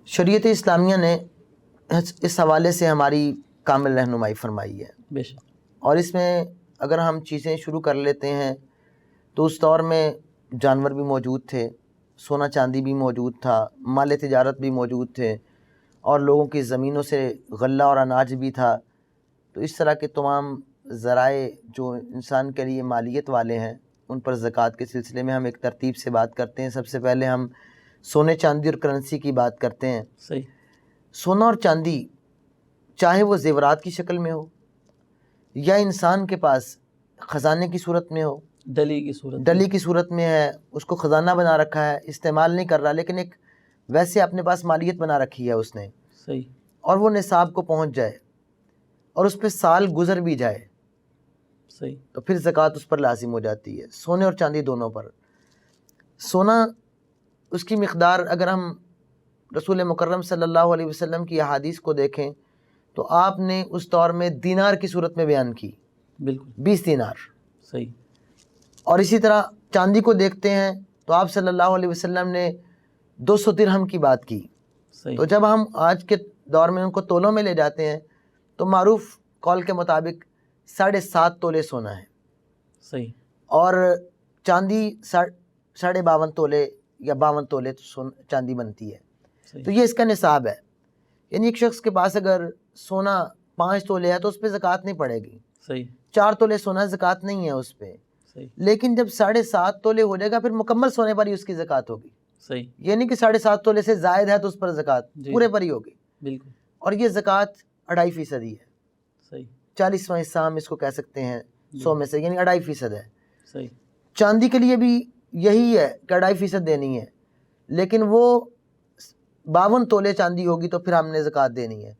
شریعت اسلامیہ نے اس حوالے سے ہماری کامل رہنمائی فرمائی ہے بے شک. اور اس میں اگر ہم چیزیں شروع کر لیتے ہیں تو اس دور میں جانور بھی موجود تھے، سونا چاندی بھی موجود تھا، مال تجارت بھی موجود تھے اور لوگوں کی زمینوں سے غلہ اور اناج بھی تھا. تو اس طرح کے تمام ذرائع جو انسان کے لیے مالیت والے ہیں ان پر زکوٰۃ کے سلسلے میں ہم ایک ترتیب سے بات کرتے ہیں. سب سے پہلے ہم سونے چاندی اور کرنسی کی بات کرتے ہیں. صحیح. سونا اور چاندی چاہے وہ زیورات کی شکل میں ہو یا انسان کے پاس خزانے کی صورت میں ہو، ڈلی کی صورت میں ہے، اس کو خزانہ بنا رکھا ہے، استعمال نہیں کر رہا لیکن ایک ویسے اپنے پاس مالیت بنا رکھی ہے اس نے. صحیح. اور وہ نصاب کو پہنچ جائے اور اس پہ سال گزر بھی جائے. صحیح. تو پھر زکوٰۃ اس پر لازم ہو جاتی ہے، سونے اور چاندی دونوں پر. سونا اس کی مقدار اگر ہم رسول مکرم صلی اللہ علیہ وسلم کی احادیث کو دیکھیں تو آپ نے اس دور میں دینار کی صورت میں بیان کی. بالکل. 20 دینار. صحیح. اور اسی طرح چاندی کو دیکھتے ہیں تو آپ صلی اللہ علیہ وسلم نے 200 درہم کی بات کی. صحیح. تو جب ہم آج کے دور میں ان کو تولوں میں لے جاتے ہیں تو معروف قول کے مطابق 7.5 تولے سونا ہے. صحیح. اور چاندی 52.5 تولے یا 52 تولے چاندی بنتی ہے. صحیح. تو یہ اس کا نصاب ہے. یعنی ایک شخص کے پاس اگر سونا 5 تولے ہے تو اس پہ زکوٰۃ نہیں پڑے گی. صحیح. 4 تولے سونا زکوٰۃ نہیں ہے اس پہ. صحیح. لیکن جب 7.5 تولے ہو جائے گا پھر مکمل سونے پر ہی اس کی زکوٰۃ ہوگی. صحیح. یہ نہیں کہ 7.5 تولے سے زائد ہے تو اس پر زکوٰۃ پورے پر ہی ہوگی. بالکل. اور یہ زکوٰۃ 2.5% ہی ہے. صحیح. 40واں حصہ ہم اس کو کہہ سکتے ہیں 100 میں سے، یعنی 2.5% ہے. صحیح. چاندی کے لیے بھی یہی ہے کہ 2.5% دینی ہے، لیکن وہ 52 تولے چاندی ہوگی تو پھر ہم نے زکوٰۃ دینی ہے.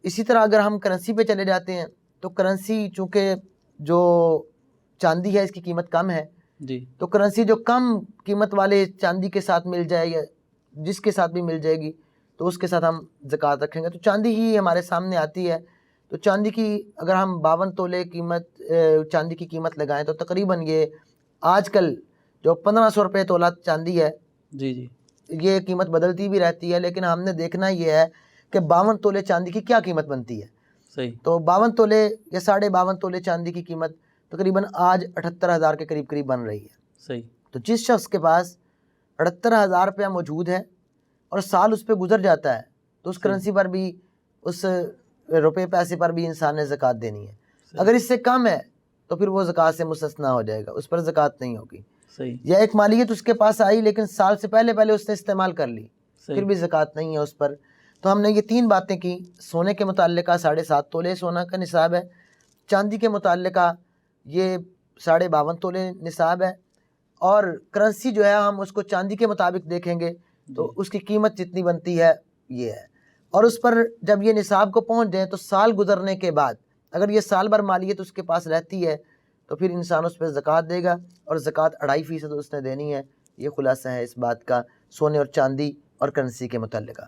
اسی طرح اگر ہم کرنسی پہ چلے جاتے ہیں تو کرنسی چونکہ جو چاندی ہے اس کی قیمت کم ہے جی، تو کرنسی جو کم قیمت والے چاندی کے ساتھ مل جائے یا جس کے ساتھ بھی مل جائے گی تو اس کے ساتھ ہم زکوٰۃ رکھیں گے. تو چاندی ہی ہمارے سامنے آتی ہے. تو چاندی کی اگر ہم 52 تولے چاندی کی قیمت لگائیں تو تقریباً یہ آج کل جو 1500 روپے تولہ چاندی ہے، جی جی، یہ قیمت بدلتی بھی رہتی ہے لیکن ہم نے دیکھنا یہ ہے کہ 52 تولے چاندی کی کیا قیمت بنتی ہے. صحیح. تو 52 تولے یا 52.5 تولے چاندی کی قیمت تقریباً آج 78,000 کے قریب بن رہی ہے. صحیح. تو جس شخص کے پاس 78,000 روپیہ موجود ہے اور سال اس پہ گزر جاتا ہے تو اس کرنسی پر بھی، اس روپے پیسے پر بھی انسان نے زکوٰۃ دینی ہے. اگر اس سے کم ہے تو پھر وہ زکوٰۃ سے مستثنیٰ ہو جائے گا، اس پر زکوٰۃ نہیں ہوگی. صحیح. یا ایک مالیت اس کے پاس آئی لیکن سال سے پہلے اس نے استعمال کر لی، پھر بھی زکوٰۃ نہیں ہے اس پر. تو ہم نے یہ 3 باتیں کی. سونے کے متعلقہ 7.5 تولے سونا کا نصاب ہے، چاندی کے متعلقہ یہ 52.5 تولے نصاب ہے، اور کرنسی جو ہے ہم اس کو چاندی کے مطابق دیکھیں گے تو اس کی قیمت جتنی بنتی ہے یہ ہے. اور اس پر جب یہ نصاب کو پہنچ جائیں تو سال گزرنے کے بعد اگر یہ سال بھر مالیت اس کے پاس رہتی ہے تو پھر انسان اس پہ زکوٰۃ دے گا، اور زکوٰۃ 2.5% اس نے دینی ہے. یہ خلاصہ ہے اس بات کا سونے اور چاندی اور کرنسی کے متعلقہ.